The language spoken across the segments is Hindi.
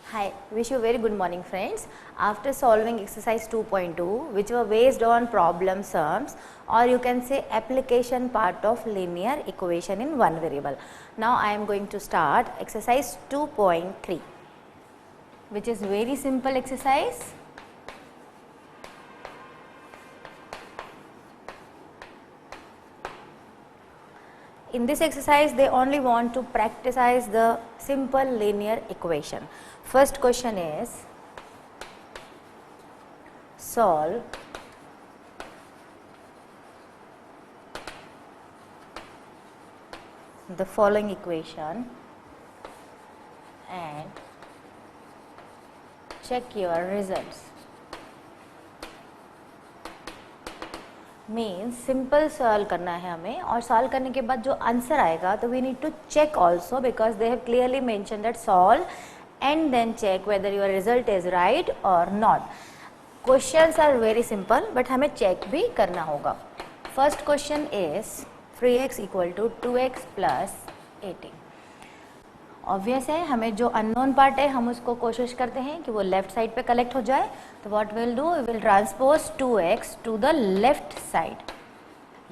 Hi, wish you very good morning friends. After solving exercise 2.2 which were based on problem sums or you can say application part of linear equation in one variable. Now I am going to start exercise 2.3 which is very simple exercise. In this exercise they only want to practice the simple linear equation. First question is solve the following equation and check your results. Means simple solve करना है हमें और सॉल्व करने के बाद जो आंसर आएगा तो we need to check also because they have clearly mention that solve and then check whether your result is right और not. Questions are very simple but हमें चेक भी करना होगा. First question is 3x equal to 2x plus 18. Obvious है हमें जो अननोन पार्ट है हम उसको कोशिश करते हैं कि वो लेफ्ट साइड पे कलेक्ट हो जाए. तो what will do, we will transpose 2x to the left side.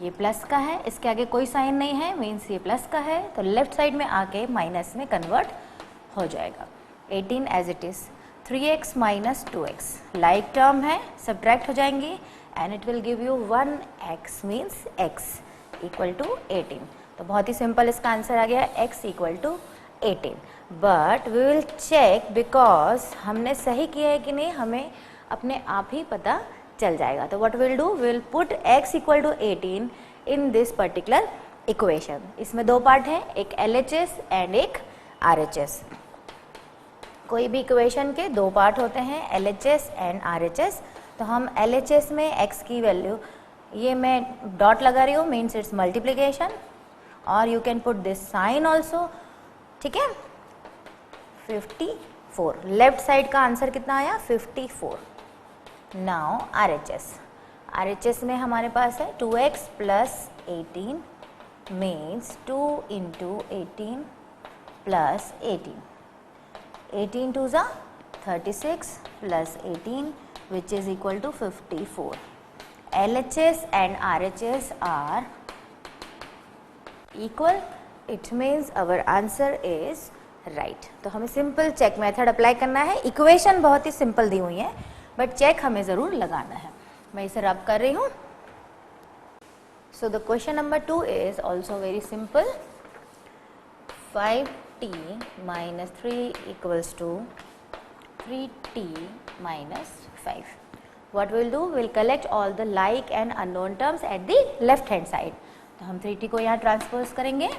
ये प्लस का है, इसके आगे कोई साइन नहीं है, मीन्स ये प्लस का है, तो लेफ्ट साइड में आके माइनस में कन्वर्ट हो जाएगा. 18 as it is. 3x minus 2x like term है, सब्ट्रैक्ट हो जाएंगी and it will give you 1x means x equal to 18. तो बहुत ही सिंपल इसका आंसर आ गया x equal to 18. But we will check because हमने सही किया है कि नहीं हमें अपने आप ही पता चल जाएगा. तो what will do, we will put x equal to 18 in this particular equation. इसमें दो पार्ट हैं, एक LHS एंड एक RHS. कोई भी इक्वेशन के दो पार्ट होते हैं, LHS एंड RHS. तो हम LHS में x की वैल्यू, ये मैं डॉट लगा रही हूँ, मीन्स इट्स मल्टीप्लीकेशन और you can put this sign also. ठीक है, 54. लेफ्ट साइड का आंसर कितना आया, 54. नाउ RHS में हमारे पास है 2x plus 18 means 2 into 18 plus 18. 18 two ज़ा 36 plus 18 which is equal to 54. LHS and RHS are equal. It means our answer is right. तो हमें सिंपल चेक मेथड अप्लाई करना है. इक्वेशन बहुत ही सिंपल दी हुई है बट चेक हमें ज़रूर लगाना है. मैं इसे रब कर रही हूँ. So the question number 2 is also very simple. 5t minus 3 equals to 3t minus 5. What we'll do, we'll collect all the like and unknown terms at the left hand side. तो हम 3t को यहाँ ट्रांसपोज करेंगे.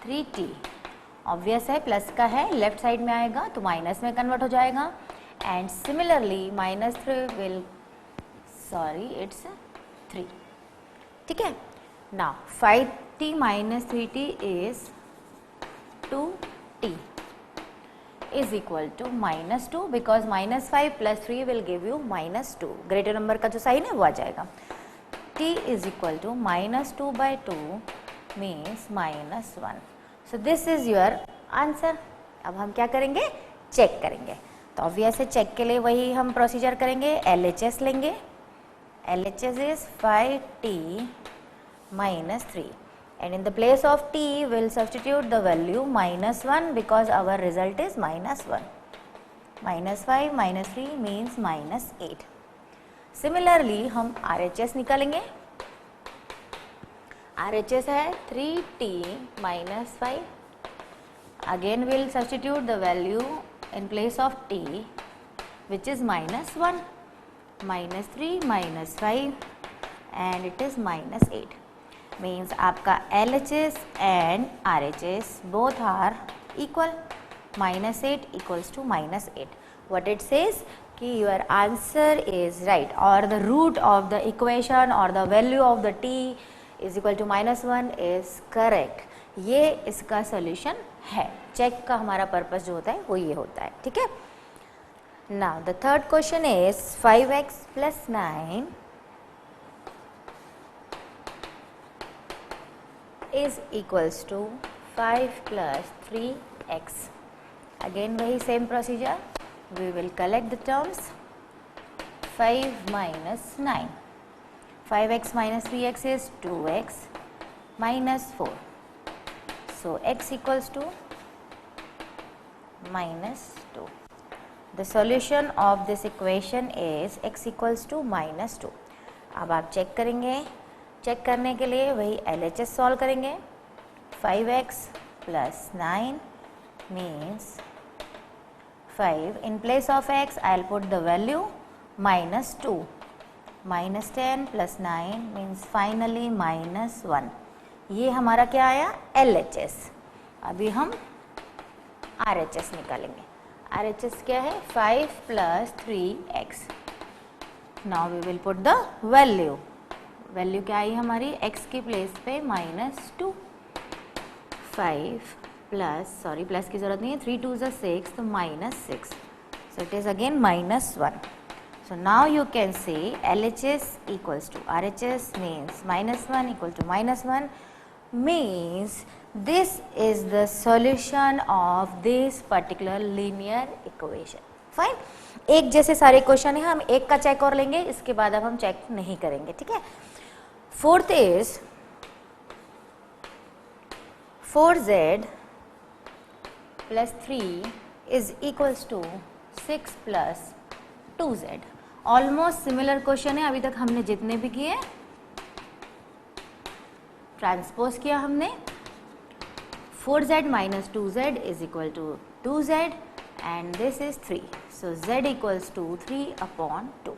3t ऑब्वियस है प्लस का है, लेफ्ट साइड में आएगा तो माइनस में कन्वर्ट हो जाएगा. And similarly minus 3 will, sorry it's 3. ठीक है. Now 5t minus 3t is 2t is equal to minus 2 because minus 5 plus 3 will give you minus 2. Greater number का जो साइन है वो आ जाएगा. t is equal to minus 2 by 2 means minus 1. So this is your answer. अब हम क्या करेंगे, चेक करेंगे. तो ऑब्वियस है चेक के लिए वही हम प्रोसीजर करेंगे, LHS लेंगे. LHS is 5t minus 3. And in the place of t we'll substitute the value minus 1 because our result is minus 1. Minus 5 minus 3 means minus 8. Similarly हम RHS निकालेंगे. RHS है 3t minus 5. Again we'll substitute the value in place of t which is minus 1. Minus 3 minus 5 and it is minus 8. Means आपका LHS and RHS both are equal. Minus 8 equals to minus 8. What it says कि your answer is right or the root of the equation or the value of the t is equal to minus 1 is correct. ये इसका solution है. चेक का हमारा पर्पस जो होता है वो ये होता है. ठीक है. Now the third question is 5x plus 9 is equals to 5 plus 3x. Again वही same procedure, we will collect the terms. 5 minus 9, 5x minus 3x is 2x minus 4. So x equals to minus 2. The solution of this equation is x equals to minus 2. अब आप चेक करेंगे, चेक करने के लिए वही LHS सॉल्व करेंगे. 5x plus 9 means 5. In place of x I'll put the value minus 2. Minus 10 plus 9 means finally minus 1. ये हमारा क्या आया? LHS. अभी हम RHS निकालेंगे. RHS क्या है? 5 plus 3x. Now we will put the value. Value क्या आई हमारी? x की प्लेस पे माइनस 2. 5 प्लस, सॉरी प्लस की जरूरत नहीं है, 3 2 is 6, तो minus 6. So it is again minus 1. So now you can say LHS equals to RHS means minus 1 equal to minus 1 means this is the solution of this particular linear equation. Fine. एक जैसे सारे क्वेश्चन है, हम एक का चेक और लेंगे, इसके बाद अब हम चेक नहीं करेंगे. ठीक है. Fourth is 4z plus 3 is equals to 6 plus 2z. Almost similar question है. अभी तक हमने जितने भी किए ट्रांसपोज किया हमने. 4z minus 2z is equal to 2z and this is 3. So z equals to 3 upon 2.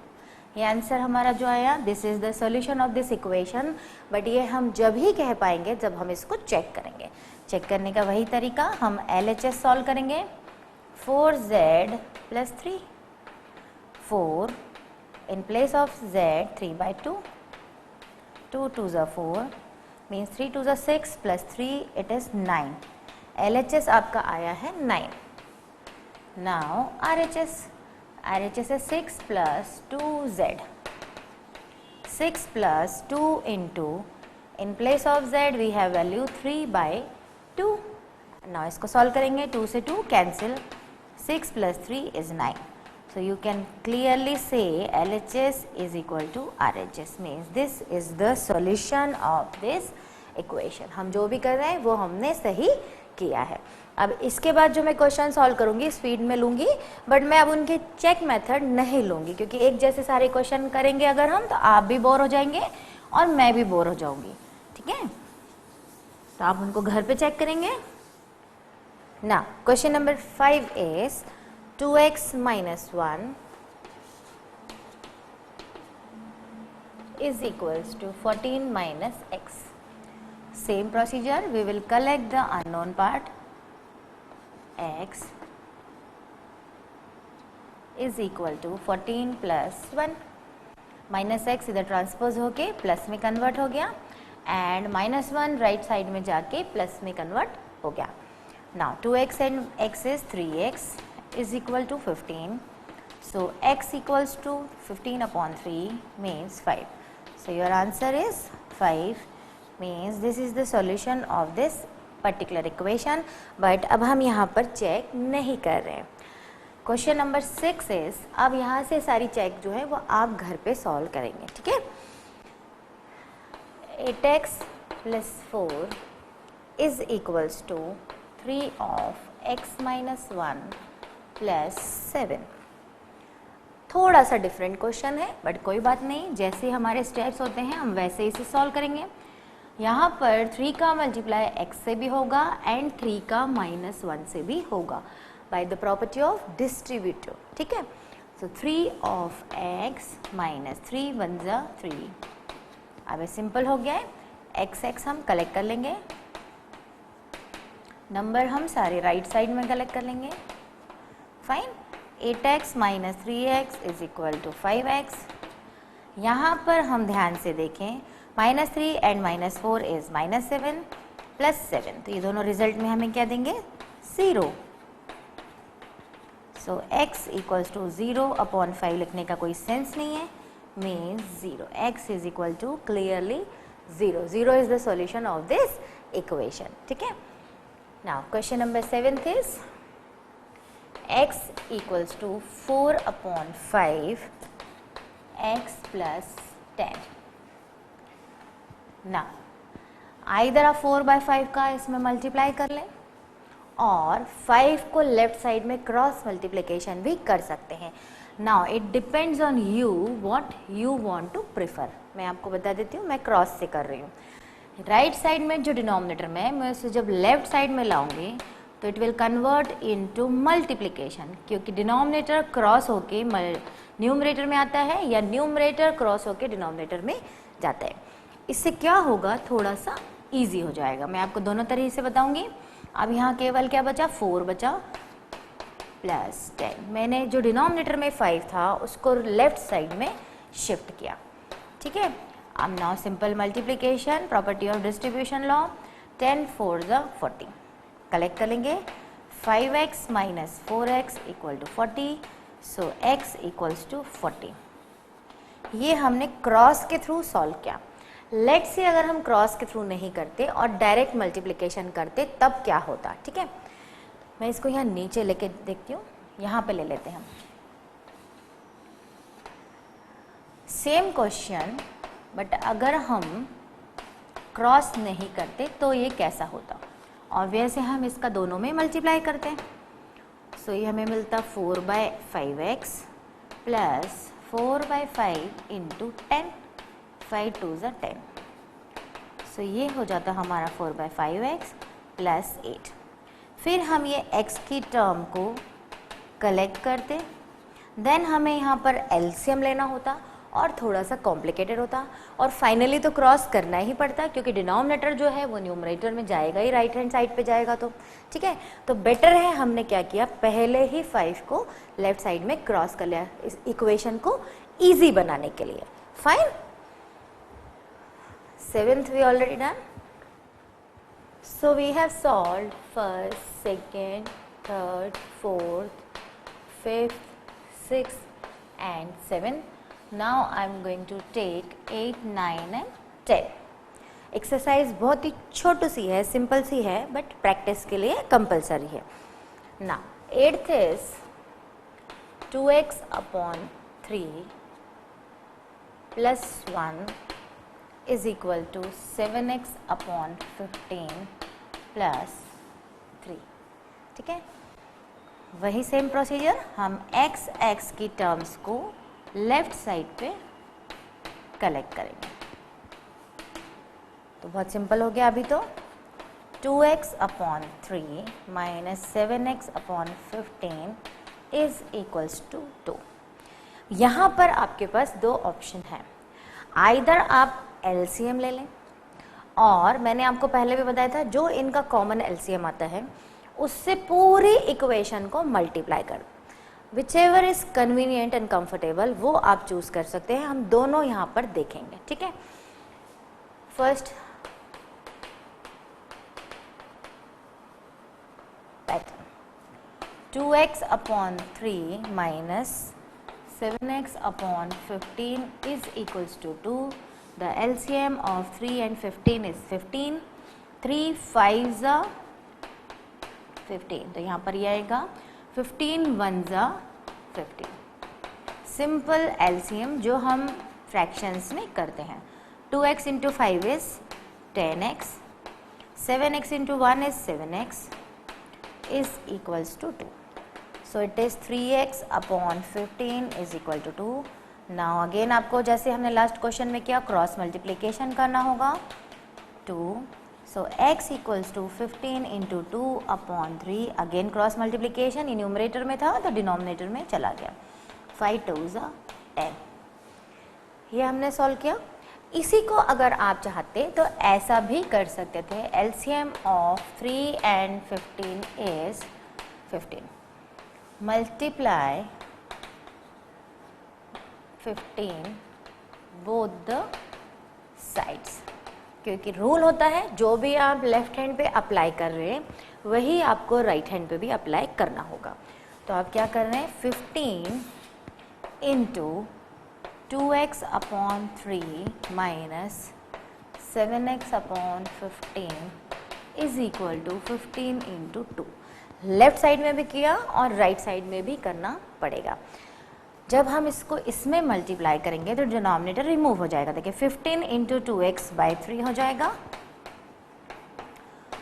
ये आंसर हमारा जो आया, this is the solution of this equation. But ये हम जब ही कह पाएंगे जब हम इसको चेक करेंगे. चेक करने का वही तरीका, हम LHS सॉल्व करेंगे. 4z plus 3, 4 in place of z 3 by 2, 2 2s are 4 means 3 2s are 6 plus 3 it is 9. LHS आपका आया है 9. Now RHS is 6 plus 2z. 6 plus 2 into, in place of z we have value 3 by 2. Now इसको सॉल्व करेंगे. 2 से 2 cancel. 6 plus 3 is 9. So you can clearly say LHS is equal to RHS means this is the solution of this equation. हम जो भी कर रहे हैं वो हमने सही किया है. अब इसके बाद जो मैं क्वेश्चन सॉल्व करूंगी स्पीड में लूंगी, बट मैं अब उनके चेक मेथड नहीं लूंगी क्योंकि एक जैसे सारे क्वेश्चन करेंगे अगर हम, तो आप भी बोर हो जाएंगे और मैं भी बोर हो जाऊंगी. ठीक है. तो आप उनको घर पे चेक करेंगे ना. Question number 5 is 2x minus 1 is equals to 14 minus x. Same procedure, we will collect the unknown part. X is equal to 14 plus 1. Minus x इधर ट्रांसपोज होके प्लस में कन्वर्ट हो गया एंड माइनस 1 राइट साइड में जाके प्लस में कन्वर्ट हो गया. Now 2x and x is 3x is equal to 15. So x equals to 15 upon 3 means 5. So your answer is 5 means this is the solution of this particular equation. But अब हम यहाँ पर चेक नहीं कर रहे हैं. क्वेश्चन नंबर 6 इज, अब यहाँ से सारी चेक जो है वो आप घर पे सॉल्व करेंगे. ठीक है. 8x plus 4 is equals to 3 of x minus 1 plus 7. थोड़ा सा डिफरेंट क्वेश्चन है बट कोई बात नहीं, जैसे हमारे स्टेप्स होते हैं हम वैसे ही इसे सॉल्व करेंगे. यहाँ पर 3 का मल्टीप्लाई x से भी होगा एंड 3 का माइनस 1 से भी होगा by the property of distributive. ठीक है. सो 3 ऑफ x माइनस 3 1 जा 3. अब ये सिंपल हो गया है. x हम कलेक्ट कर लेंगे, नंबर हम सारे राइट साइड में कलेक्ट कर लेंगे. Fine. 8x minus 3x is equal to 5x. यहाँ पर हम ध्यान से देखें, minus 3 and minus 4 is minus 7 plus 7. तो ये दोनों रिजल्ट में हमें क्या देंगे? 0. So x equals to 0 upon 5 लिखने का कोई सेंस नहीं है, means 0. x is equal to clearly 0. 0 is the solution of this equation. ठीक है. Now question number 7 is x equals to 4/5 x plus 10. ना आइदर आप 4/5 का इसमें मल्टीप्लाई कर लें और 5 को लेफ्ट साइड में क्रॉस मल्टीप्लिकेशन भी कर सकते हैं. Now it depends on you what you want to prefer. मैं आपको बता देती हूँ, मैं क्रॉस से कर रही हूँ. राइट साइड में जो डिनोमिनेटर में मैं उसे जब लेफ्ट साइड में लाऊंगी तो it will convert into multiplication, क्योंकि डिनोमिनेटर क्रॉस होके न्यूमरेटर में आता है या न्यूमरेटर क्रॉस होके डिनोमिनेटर में जाता है. इससे क्या होगा, थोड़ा सा इजी हो जाएगा. मैं आपको दोनों तरीके से बताऊंगी. अब यहाँ केवल क्या बचा, 4 बचा प्लस 10. मैंने जो डिनोमिनेटर में 5 था उसको लेफ्ट साइड में शिफ्ट किया. ठीक है. अब now simple multiplication, property of distribution law. 10 4 40. Collect करेंगे. 5x minus 4x equal to 40. So x equals to 40. ये हमने क्रॉस के थ्रू सॉल्व किया. लेट्स से अगर हम क्रॉस के थ्रू नहीं करते और डायरेक्ट मल्टीप्लिकेशन करते तब क्या होता. ठीक है. मैं इसको यहाँ नीचे लेके देखती हूँ. यहाँ पे ले लेते हैं हम. सेम क्वेश्चन, बट अगर हम क्रॉस नहीं करते तो ये कैसा होता. और वैसे हम इसका दोनों में मल्टीप्लाई करते हैं. सो ये हमें मिलता 4/5x प्लस 4/5 इंटू 10. 5 2 10. सो ये हो जाता हमारा 4/5x प्लस 8. फिर हम ये x की टर्म को कलेक्ट करते. देन हमें यहाँ पर एलसीएम लेना होता और थोड़ा सा कॉम्प्लिकेटेड होता. और फाइनली तो क्रॉस करना ही पड़ता क्योंकि डिनोमिनेटर जो है वो न्यूमरेटर में जाएगा ही, राइट हैंड साइड पे जाएगा. तो ठीक है. तो बेटर है हमने क्या किया, पहले ही 5 को लेफ्ट साइड में क्रॉस कर लिया इस इक्वेशन को ईजी बनाने के लिए. Fine. 7th we already done. So we have solved first, second, third, fourth, fifth, sixth and 7th. Now I am going to take 8, 9 and 10. Exercise बहुत ही छोटी सी है, सिंपल सी है, बट प्रैक्टिस के लिए कंपलसरी है. ना 8th is 2x upon 3 plus 1 is equal to 7x upon 15 plus 3. ठीक है. वही सेम प्रोसीजर, हम x की टर्म्स को लेफ्ट साइड पे कलेक्ट करेंगे. तो बहुत सिंपल हो गया. अभी तो 2x upon 3 minus 7x upon 15 is equals to 2. यहाँ पर आपके पास दो ऑप्शन हैं. आइदर आप एलसीएम ले लें, और मैंने आपको पहले भी बताया था जो इनका कॉमन एलसीएम आता है उससे पूरी इक्वेशन को मल्टीप्लाई कर. Whichever is convenient and comfortable वो आप चूज कर सकते हैं. हम दोनों यहाँ पर देखेंगे. ठीक है. First pattern 2x upon 3 minus 7x upon 15 is equals to 2. The LCM of 3 and 15 is 15. 3 5s are 15. तो यहाँ पर ये आएगा 15 1s are 15. सिंपल LCM जो हम फ्रैक्शंस में करते हैं. 2x into 5 is 10x. 7x into 1 is 7x is equals to 2. So it is 3x upon 15 is equal to 2. Now again आपको जैसे हमने लास्ट क्वेश्चन में किया क्रॉस मल्टीप्लिकेशन करना होगा. 2. So x equals to 15 into 2 upon 3. Again cross multiplication, numerator में था तो डिनोमिनेटर में चला गया. 5 2s are 10. ये हमने सॉल्व किया. इसी को अगर आप चाहते तो ऐसा भी कर सकते थे. LCM of 3 and 15 is 15. Multiply 15 both the sides. क्योंकि रूल होता है जो भी आप लेफ्ट हैंड पे अप्लाई कर रहे हैं वही आपको राइट हैंड पे भी अप्लाई करना होगा. तो आप क्या कर रहे हैं, 15 into 2x upon 3 minus 7x upon 15 is equal to 15 into 2. Left side में भी किया और राइट साइड में भी करना पड़ेगा। जब हम इसको इसमें मल्टीप्लाई करेंगे तो डिनोमिनेटर रिमूव हो जाएगा। देखिए 15 इंटू 2x/3 हो जाएगा।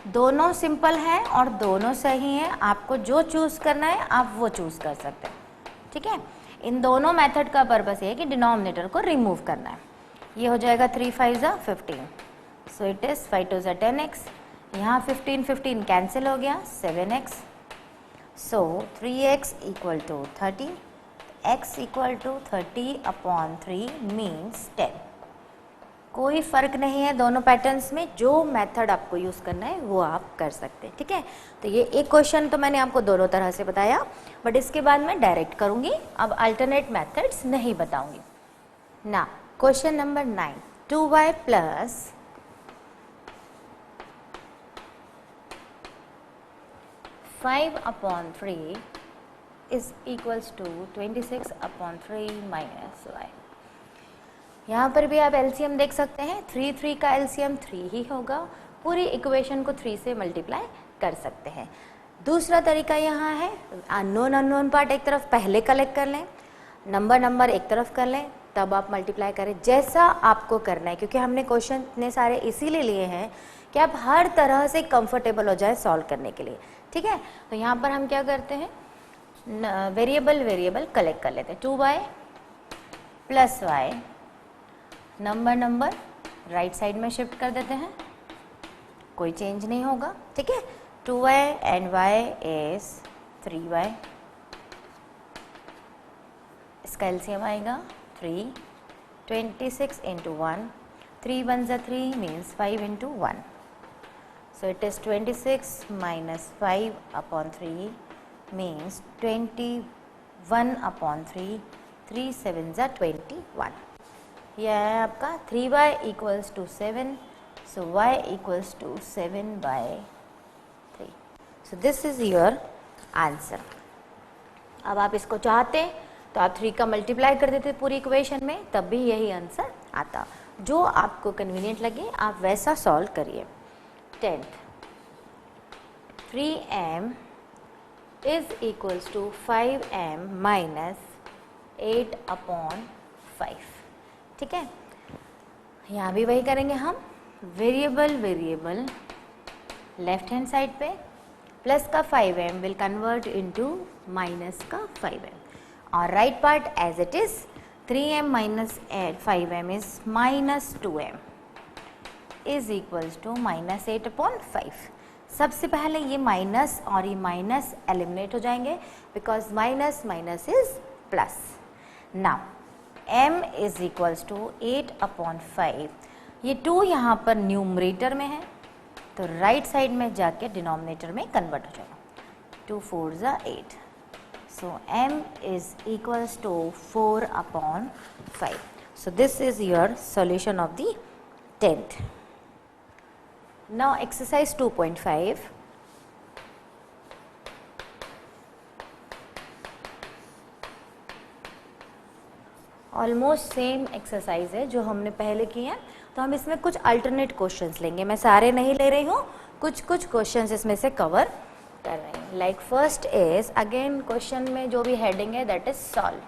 दोनों सिंपल है और दोनों सही है, आपको जो चूज़ करना है आप वो चूज़ कर सकते हैं, ठीक है। इन दोनों मेथड का पर्पस ये है कि डिनोमिनेटर को रिमूव करना है। ये हो जाएगा 3 5 ज़ा 15, सो इट इज़ 5 2 ज़ा 10x। यहाँ 15 कैंसिल हो गया, 7x, so 3x equal to 30, x equal to 30/3 means 10। कोई फ़र्क नहीं है दोनों पैटर्न्स में, जो मेथड आपको यूज़ करना है वो आप कर सकते हैं, ठीक है। तो ये एक क्वेश्चन तो मैंने आपको दोनों तरह से बताया, बट इसके बाद मैं डायरेक्ट करूँगी, अब अल्टरनेट मेथड्स नहीं बताऊँगी ना। Question number 9, 2y plus 5/3 is equals to 26/3 minus y। यहाँ पर भी आप एलसीएम देख सकते हैं, 3 का एलसीएम 3 ही होगा। पूरी इक्वेशन को 3 से मल्टीप्लाई कर सकते हैं। दूसरा तरीका यहाँ है, अननोन पार्ट एक तरफ पहले कलेक्ट कर लें, नंबर एक तरफ कर लें, तब आप मल्टीप्लाई करें, जैसा आपको करना है। क्योंकि हमने क्वेश्चन इतने सारे इसीलिए लिए हैं कि आप हर तरह से कंफर्टेबल हो जाए सॉल्व करने के लिए, ठीक है। तो यहाँ पर हम क्या करते हैं, वेरिएबल कलेक्ट कर लेते हैं। 2y plus y, number right side में शिफ्ट कर देते हैं, कोई चेंज नहीं होगा, ठीक है। 2y and y is 3y, इसका एलसीएम आएगा 3, 26 इंटू 1, 3 1 ज़ा 3 means 5 into 1, so it is 26 minus 5/3 means 21/3, 3 7 ज़ा 21। यह है आपका 3y equals to 7, so y equals to 7/3। So this is your answer. अब आप इसको चाहते तो आप 3 का मल्टीप्लाई कर देते पूरी इक्वेशन में, तब भी यही आंसर आता। जो आपको कन्वीनियंट लगे आप वैसा सॉल्व करिए। 10th, 3m is equals to 5m minus 8/5, ठीक है। यहाँ भी वही करेंगे हम, वेरिएबल लेफ्ट हैंड साइड पे, प्लस का 5m will convert into minus का 5m, और right part as it is 3m minus 5m is minus 2m is equals to minus 8/5। सबसे पहले ये माइनस और ये माइनस एलिमिनेट हो जाएंगे, because minus minus is plus. Now m is equals to 8/5, ये 2 यहाँ पर न्यूमरेटर में है तो राइट साइड में जाके डिनोमिनेटर में कन्वर्ट हो जाएगा। 2 4 ज़ा 8, so m is equals to 4/5. So this is your solution of the 10th. Now exercise 2.5. Almost same exercise है जो हमने पहले की है, तो हम इसमें कुछ अल्टरनेट क्वेश्चंस लेंगे। मैं सारे नहीं ले रही हूँ, कुछ क्वेश्चंस इसमें से कवर कर रहे हैं। Like first is again question में जो भी हेडिंग है दैट इज सॉल्व।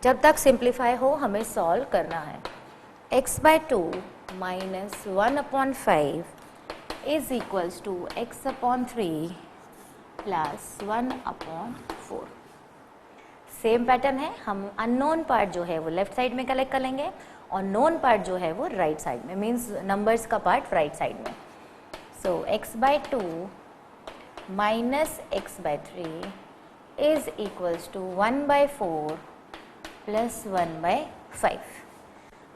जब तक सिंप्लीफाई हो हमें सॉल्व करना है। x/2 minus 1/5 is equals to x/3 plus 1/4। Same pattern है, हम अननोन पार्ट जो है वो लेफ्ट साइड में कलेक्ट कर लेंगे और नोन पार्ट जो है वो राइट साइड में, मीन्स नंबर्स का पार्ट राइट साइड में। So x/2 minus x/3 is equals to 1/4 plus 1/5।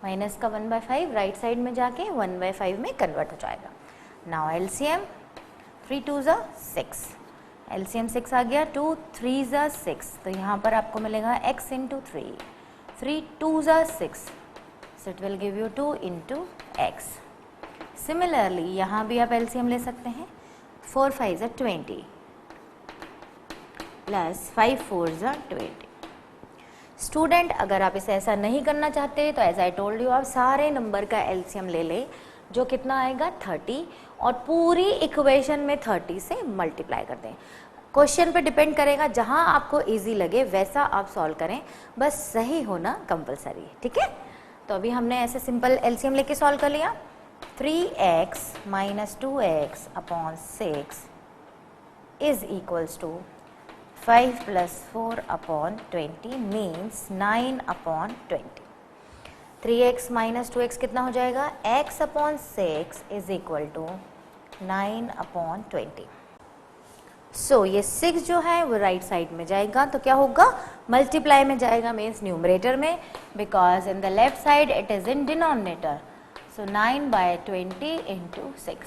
Minus का 1/5 राइट साइड में जाके 1/5 में कन्वर्ट हो जाएगा। नाउ एलसीएम 3 2 ज़ा 6, एलसीएम 6 आ गया, 2 3 ज़ा 6, तो यहाँ पर आपको मिलेगा x इंटू 3, 3 2 ज़ा 6, so it will give you 2 into x। Similarly यहाँ भी आप एलसीएम ले सकते हैं, 4 5 ज़ा 20 प्लस 5 4 ज़ा 20। स्टूडेंट अगर आप इसे ऐसा नहीं करना चाहते तो एज आई टोल्ड यू आप सारे नंबर का एलसीएम ले लें, जो कितना आएगा 30, और पूरी इक्वेशन में 30 से मल्टीप्लाई कर दें। क्वेश्चन पे डिपेंड करेगा, जहां आपको इजी लगे वैसा आप सॉल्व करें, बस सही होना कंपलसरी है, ठीक है। तो अभी हमने ऐसे सिंपल एलसीएम लेके सॉल्व कर लिया। 3x minus 2x upon 6 is equals to 5 plus 4 upon 20 means 9 upon 20। 3x minus 2x कितना हो जाएगा, x upon 6 is equal to 9 upon 20। So ये 6 जो है वो राइट साइड में जाएगा, तो क्या होगा, मल्टीप्लाई में जाएगा, मीन्स न्यूमरेटर में, because in the left side it is in denominator. So 9 by 20 into 6,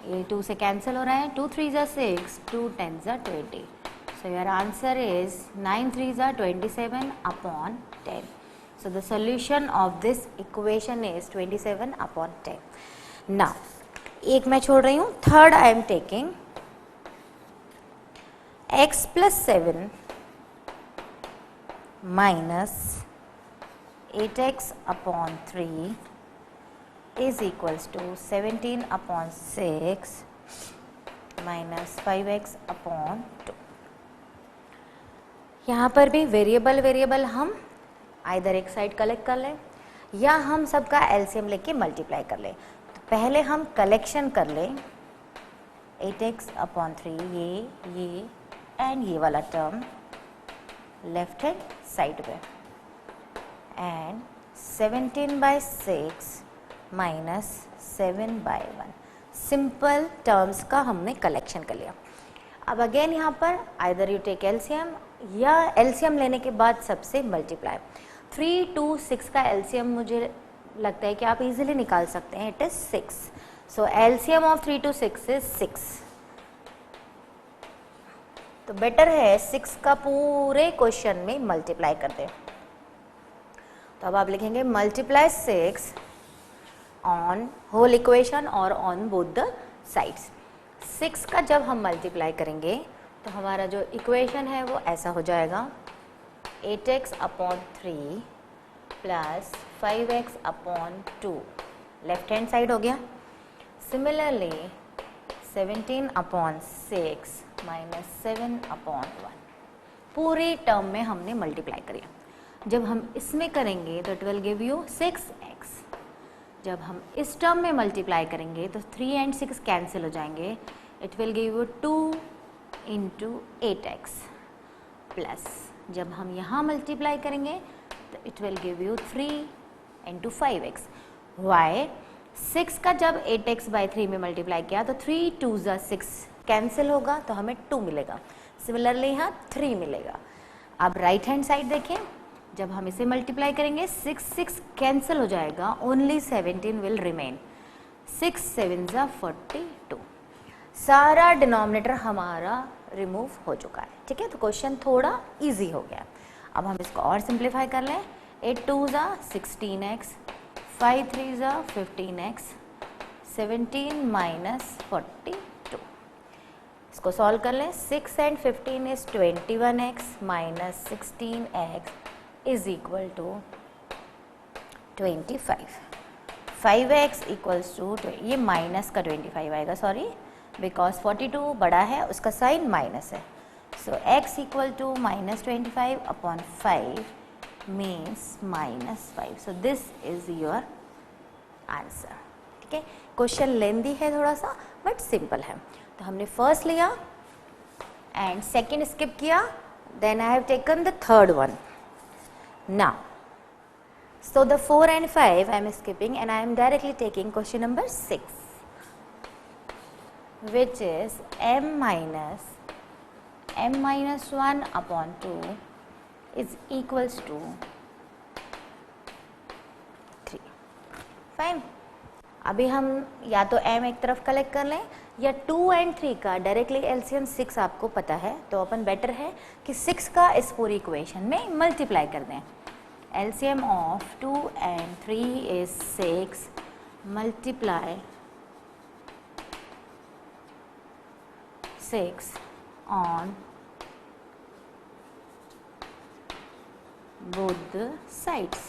ये 2 से कैंसिल हो रहा है, 2 3 ज़ा 6, 2 10 ज़ा 20। सो योर आंसर इज 9 3 ज़ा 27 upon 10। So the solution of this equation is 27 upon 10। Now एक मैं छोड़ रही हूँ, third I am taking x plus 7 minus 8x upon 3 is equals to 17 upon 6 minus 5x upon 2। यहाँ पर भी वेरिएबल हम आइदर एक साइड कलेक्ट कर लें या हम सबका एलसीएम लेके मल्टीप्लाई कर लें। तो पहले हम कलेक्शन कर लें, 8x अपॉन 3 ये एंड ये वाला टर्म लेफ्ट हैंड साइड पे, and 17 by 6 minus 7 by 1, simple terms का हमने कलेक्शन कर लिया। अब अगेन यहाँ पर आइदर यू टेक एलसीएम या एलसीएम लेने के बाद सबसे मल्टीप्लाई। 3 to 6 का एलसीएम मुझे लगता है कि आप इजीली निकाल सकते हैं, it is 6। So LCM of 3 to 6 is 6। तो बेटर है 6 का पूरे क्वेश्चन में मल्टीप्लाई कर दें। तो अब आप लिखेंगे मल्टीप्लाई 6 ऑन होल इक्वेशन और ऑन बोथ द साइड्स। 6 का जब हम मल्टीप्लाई करेंगे तो हमारा जो इक्वेशन है वो ऐसा हो जाएगा, 8x upon 3 plus 5x upon 2, left hand side हो गया। सिमिलरली 17 अपॉन 6 माइनस 7 अपॉन 1, पूरी टर्म में हमने मल्टीप्लाई करिए। जब हम इसमें करेंगे तो it will give you 6x। जब हम इस टर्म में मल्टीप्लाई करेंगे तो 3 एंड 6 कैंसिल हो जाएंगे, it will give you 2 into 8x, plus जब हम यहाँ मल्टीप्लाई करेंगे तो it will give you 3 into 5x। Why 6 का जब 8x बाई 3 में मल्टीप्लाई किया तो 3 2 ज़ा 6 कैंसिल होगा, तो हमें 2 मिलेगा। सिमिलरली यहाँ 3 मिलेगा। अब राइट हैंड साइड देखें, जब हम इसे मल्टीप्लाई करेंगे 6 6 कैंसिल हो जाएगा, ओनली 17 विल रिमेन। 6 7 ज़ा 42, सारा डिनोमिनेटर हमारा रिमूव हो चुका है, ठीक है। तो क्वेश्चन थोड़ा इजी हो गया। अब हम इसको और सिंप्लीफाई कर लें, 8 2 ज़ा 16x, 5 3 ज़ा 15x, 17 माइनस 42। इसको सॉल्व कर लें, 6 and 15 is 21x minus 16x is equal to 25। 5x equals to, ये माइनस का 25 आएगा, सॉरी, बिकॉज 42 बड़ा है, उसका साइन माइनस है। So x equal to minus 25 upon 5 means minus 5। So this is your answer, ठीक है। क्वेश्चन लेंदी है थोड़ा सा, बट सिंपल है। तो हमने फर्स्ट लिया एंड सेकेंड स्किप किया, then I have taken the third one. Now so the 4 and 5 I am skipping and I am directly taking question number 6, which is m minus 1 upon 2 is equals to 3। Fine. अभी हम या तो m एक तरफ कलेक्ट कर लें या 2 and 3 का डायरेक्टली एलसीएम 6 आपको पता है, तो अपन बेटर है कि 6 का इस पूरी इक्वेशन में मल्टीप्लाई कर दें। LCM of 2 and 3 is 6, multiply 6 on both the sides,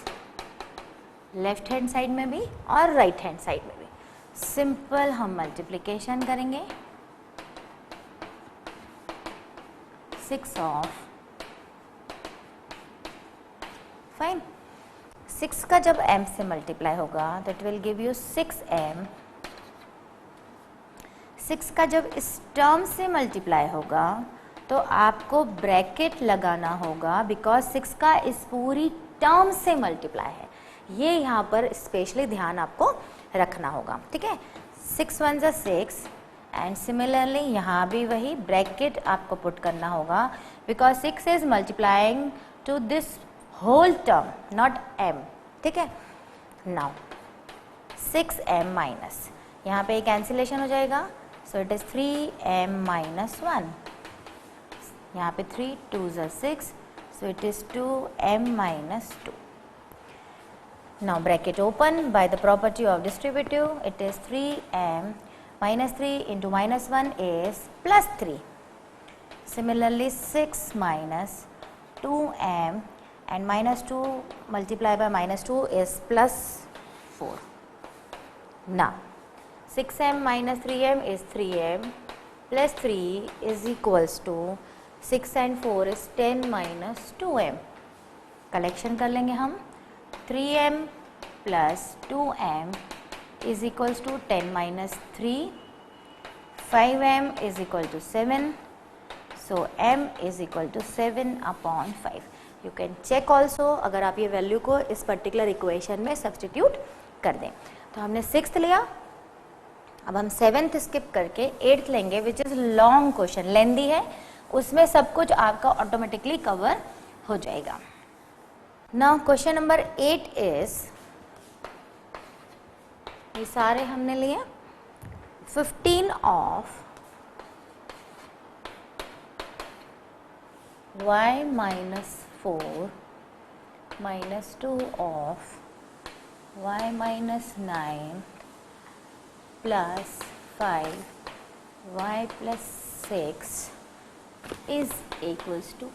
left hand side में भी और राइट हैंड साइड में भी। सिंपल हम मल्टीप्लिकेशन करेंगे, 6 ऑफ, फाइन, 6 का जब m से मल्टीप्लाई होगा तो it will give you 6m, 6 का जब इस टर्म से मल्टीप्लाई होगा तो आपको ब्रैकेट लगाना होगा बिकॉज 6 का इस पूरी टर्म से मल्टीप्लाई है, ये यहाँ पर स्पेशली ध्यान आपको रखना होगा, ठीक है। 6 1 जा 6 एंड सिमिलरली यहाँ भी वही ब्रैकेट आपको पुट करना होगा because 6 is multiplying to this whole term not m, ठीक है। नाउ 6m माइनस, यहाँ पे कैंसिलेशन हो जाएगा, so it is 3m minus 1, यहाँ पे 3 2 जा 6, so it is 2m minus 2. Now bracket open, by the property of distributive it is 3m minus 3 into minus 1 is plus 3. Similarly 6 minus 2m and minus 2 multiplied by minus 2 is plus 4. Now 6m minus 3m is 3m plus 3 is equals to 6 and 4 is 10 minus 2m. Collection कर लेंगे हम, 3m plus 2m is equals to 10 minus 3, 5m is equal to 7, so m is equal to 7 upon 5. You can check also अगर आप ये वैल्यू को इस पर्टिकुलर इक्वेशन में सब्सटीट्यूट कर दें। तो हमने 6th लिया, अब हम 7th स्किप करके 8th लेंगे विच इज़ लॉन्ग क्वेश्चन, लेंदी है, उसमें सब कुछ आपका ऑटोमेटिकली कवर हो जाएगा। नाउ क्वेश्चन नंबर 8 इज, ये सारे हमने लिए, 15 of y minus 4 minus 2 of y minus 9 plus 5 y plus 6 is equals to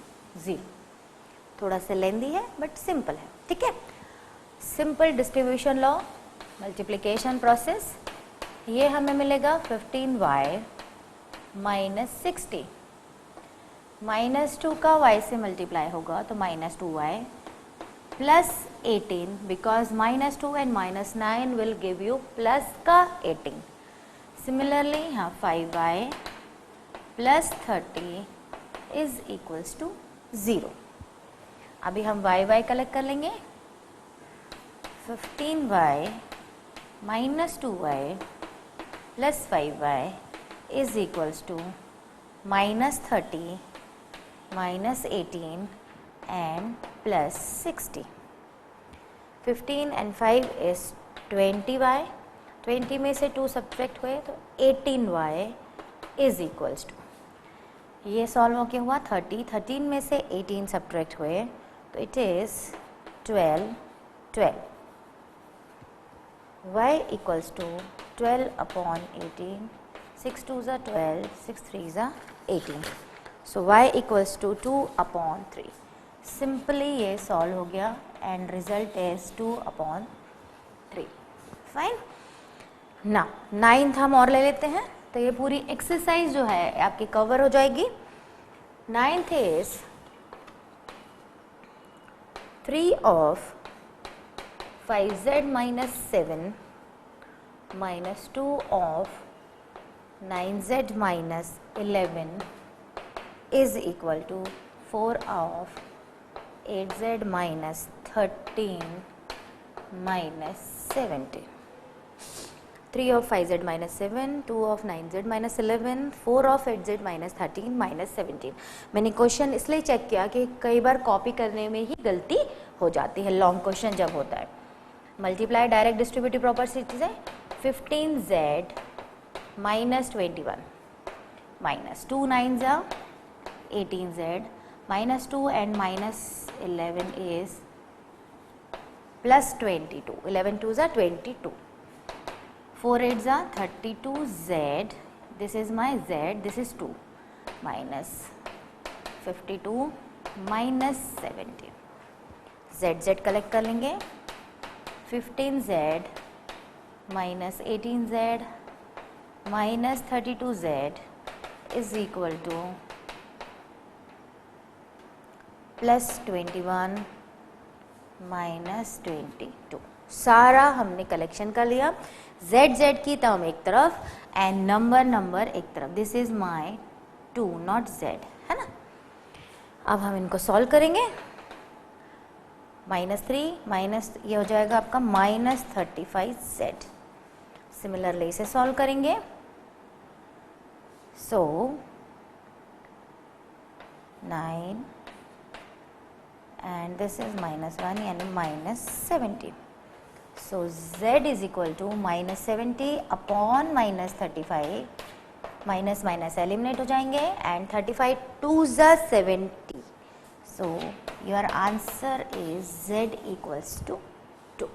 0। थोड़ा सा लेंदी है बट सिंपल है, ठीक है। Simple distribution law, multiplication process, ये हमें मिलेगा 15y माइनस 60, माइनस 2 का y से मल्टीप्लाई होगा तो minus 2y plus 18 because minus 2 and minus 9 will give you plus का 18। सिमिलरली यहाँ 5y plus 30 is equals to 0। अभी हम y कलेक्ट कर लेंगे, 15y minus 2y plus 5y is equals to minus 30 minus 18 and plus 60। 15 and 5 is 20y, 20 में से 2 सब्ट्रैक्ट हुए तो 18y इज इक्वल्स टू, ये सॉल्व होके हुआ 30, 13 में से 18 सब्ट्रैक्ट हुए तो it is 12, 12, y equals to 12 upon 18, 6 2 जा 12, 6 3 जा 18, so y equals to 2 upon 3। Simply ये सॉल्व हो गया and result is 2 upon 3, fine. ना 9th हम और ले लेते हैं, तो ये पूरी एक्सरसाइज जो है आपकी कवर हो जाएगी। 9th is 3 of 5z minus 7 minus 2 of 9z minus 11 is equal to 4 of 8z minus 13 minus 17। 3 of 5z minus 7, 2 of 9z minus 11, 4 of 8z minus 13 minus 17। मैंने क्वेश्चन इसलिए चेक किया कि कई बार कॉपी करने में ही गलती हो जाती है लॉन्ग क्वेश्चन जब होता है। मल्टीप्लाई डायरेक्ट डिस्ट्रीब्यूटिव प्रॉपर्टी है, 15z माइनस 21 माइनस 2 9 जा 18z minus 2 and minus 11 is plus 22, 11 2 जा 22, 4 8 जा 32z, this is my z, this is 2 minus 52 minus 17, z collect कर लेंगे, 15z minus 18z minus 32z is equal to plus 21 minus 22। सारा हमने कलेक्शन कर लिया, z z की टर्म एक तरफ एंड नंबर एक तरफ। This is my 2 not z, है ना। अब हम इनको सॉल्व करेंगे। -3 माइनस ये हो जाएगा आपका -35z। सिमिलरली इसे सॉल्व करेंगे। सो 9 एंड दिस इज -1 यानी -70। So z is equal to -70 upon -35, minus minus eliminate हो जाएंगे एंड 35 2 ज़ा 70। So your answer is z equals to 2।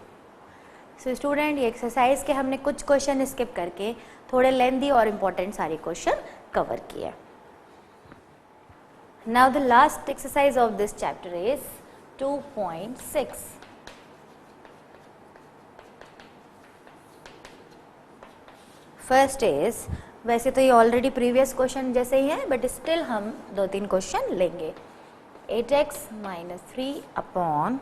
So student, ये एक्सरसाइज के हमने कुछ क्वेश्चन स्किप करके थोड़े लेंदी और इम्पोर्टेंट सारे क्वेश्चन कवर किए। Now the last exercise of this chapter is 2.6। First is, वैसे तो ये ऑलरेडी प्रीवियस क्वेश्चन जैसे ही है बट स्टिल हम 2-3 क्वेश्चन लेंगे। 8x minus 3 upon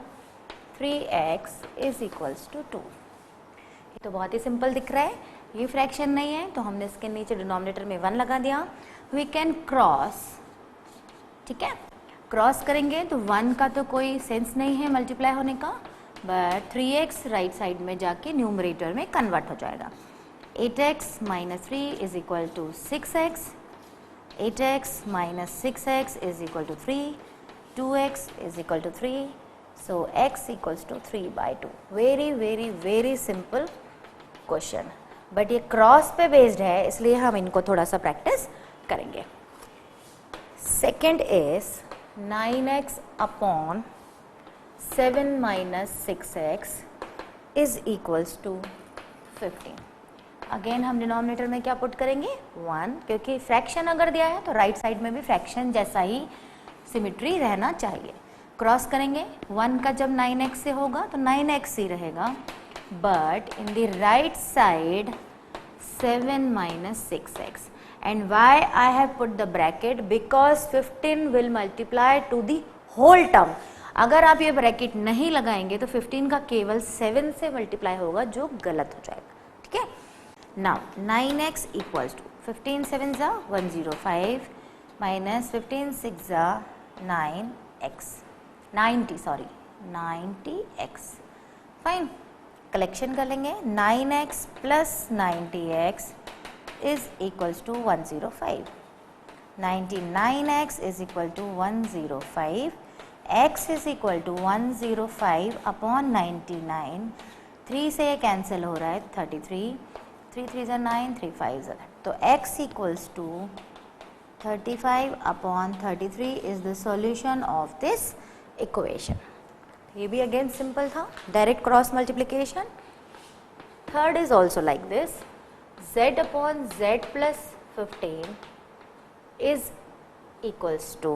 3x is equals to 2। ये तो बहुत ही सिंपल दिख रहा है, ये फ्रैक्शन नहीं है तो हमने इसके नीचे डिनोमिनेटर में 1 लगा दिया। वी कैन क्रॉस, ठीक है, क्रॉस करेंगे तो 1 का तो कोई सेंस नहीं है मल्टीप्लाई होने का, बट 3x राइट साइड में जाके न्यूमरेटर में कन्वर्ट हो जाएगा। 8x minus 3 is equal to 6x, 8x minus 6x is equal to 3, 2x is equal to 3, so x equals to 3/2। Very very very simple question, but ये क्रॉस पे बेस्ड है इसलिए हम इनको थोड़ा सा प्रैक्टिस करेंगे। Second is 9x upon 7 minus 6x is equals to 15। Again हम डिनोमिनेटर में क्या पुट करेंगे 1, क्योंकि फ्रैक्शन अगर दिया है तो राइट साइड में भी फ्रैक्शन जैसा ही सिमिट्री रहना चाहिए। क्रॉस करेंगे 1 का जब 9x से होगा तो 9x ही रहेगा, but in the right side 7 minus 6x and why I have put the bracket because 15 will multiply to the whole term. अगर आप ये ब्रैकेट नहीं लगाएंगे तो 15 का केवल 7 से मल्टीप्लाई होगा जो गलत हो जाएगा, ठीक है। Now 9x equals to 15 7 जा 105 minus 15 6 जा 9x 90x। फाइन, कलेक्शन कर लेंगे। 9x plus 90x is equals to 105, 99x is equal to 105, x is equal to 105 upon 99। 3 से ये कैंसिल हो रहा है 33, 3 3 ज़ा 9, 3 5 ज़ा 10, तो x equals to 35 upon 33 is the solution of this equation. ये भी अगेन सिंपल था, direct cross multiplication. Third is also like this, z upon z plus 15 is equals to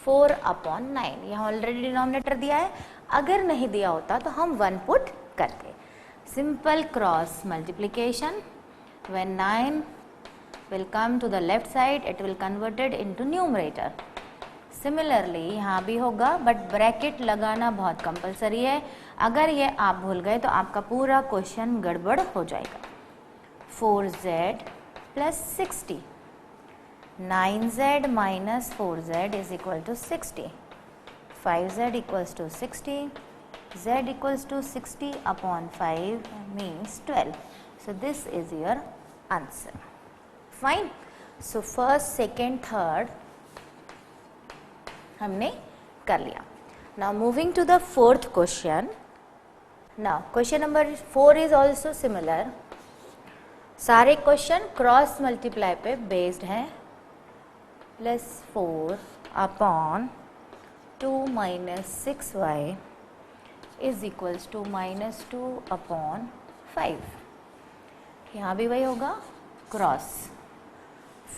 4 upon 9। यहाँ ऑलरेडी डिनोमिनेटर दिया है, अगर नहीं दिया होता तो हम 1 पुट करते। Simple cross multiplication, when 9 will come to the left side it will converted into numerator. Similarly यहाँ भी होगा, बट ब्रैकेट लगाना बहुत कंपलसरी है, अगर ये आप भूल गए तो आपका पूरा क्वेश्चन गड़बड़ हो जाएगा। 4z plus 60, 9z minus 4z is equal to 60, 5z equals to 60, z equals to 60 upon 5 means 12. So this is your answer. Fine. So first, second, third हमने कर लिया. Now moving to the fourth question. Now question number 4 is also similar. सारे क्वेश्चन क्रॉस मल्टीप्लाई पे बेस्ड हैं. +4 upon 2 minus 6y is equals to -2 upon 5. यहाँ भी वही होगा, क्रॉस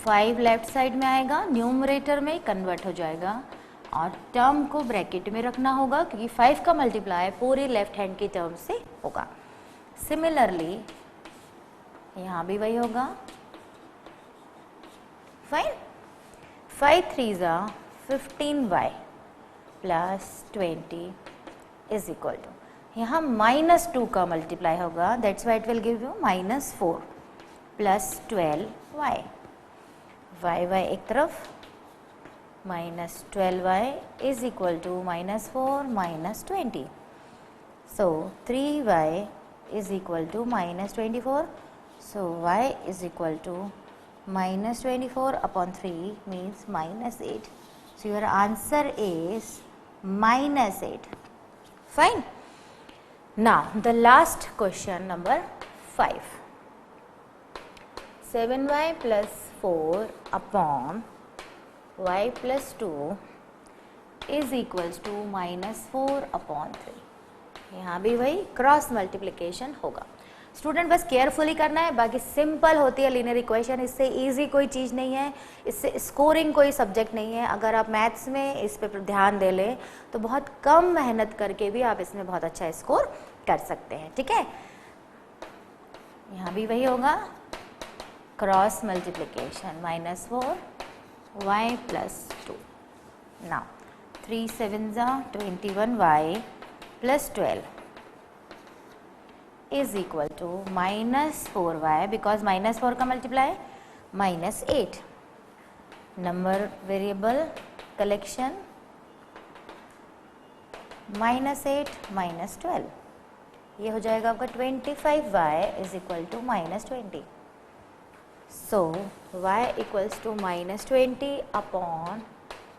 5 लेफ्ट साइड में आएगा, न्यूमरेटर में कन्वर्ट हो जाएगा और टर्म को ब्रैकेट में रखना होगा क्योंकि 5 का मल्टीप्लाई पूरी लेफ्ट हैंड की टर्म से होगा। सिमिलरली यहाँ भी वही होगा। फाइन, 5 3 ज़ा 15y plus 20 is equal to, यहाँ -2 का मल्टीप्लाई होगा, that's why it will give you -4 plus 12y, y एक तरफ, -12y is equal to -4 -20, so 3y is equal to -24, so y is equal to -24 upon 3 means -8, so your answer is -8. Fine. Now the last question, number 5. 7y plus 4 upon y plus 2 is equals to -4 upon 3. यहाँ भी वही क्रॉस मल्टीप्लिकेशन होगा. स्टूडेंट बस केयरफुली करना है, बाकी सिंपल होती है लीनियर इक्वेशन, इससे इजी कोई चीज़ नहीं है, इससे स्कोरिंग कोई सब्जेक्ट नहीं है. अगर आप मैथ्स में इस पे ध्यान दे लें तो बहुत कम मेहनत करके भी आप इसमें बहुत अच्छा स्कोर कर सकते हैं. ठीक है, यहाँ भी वही होगा cross multiplication, -4 y plus 2. Now 3 7 21y plus 12 is equal to -4y, because -4 का मल्टीप्लाई -8. नंबर वेरिएबल कलेक्शन -8 -12, ये हो जाएगा आपका 25y is equal to -20. So y equals to -20 upon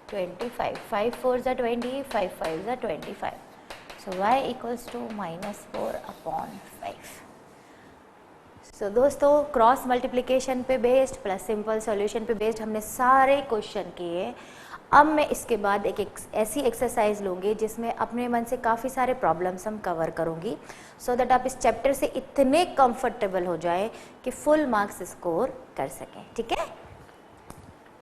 25. 5 4s are 20, 5 5s are 25. So y equals to -4 upon 5. So दोस्तों क्रॉस मल्टीप्लिकेशन पे बेस्ड प्लस सिंपल सॉल्यूशन पे बेस्ड हमने सारे क्वेश्चन किए. अब मैं इसके बाद एक ऐसी एक्सरसाइज लूँगी जिसमें अपने मन से काफ़ी सारे प्रॉब्लम्स हम कवर करूँगी, सो दैट आप इस चैप्टर से इतने कंफर्टेबल हो जाए कि फुल मार्क्स स्कोर कर सकें. ठीक है.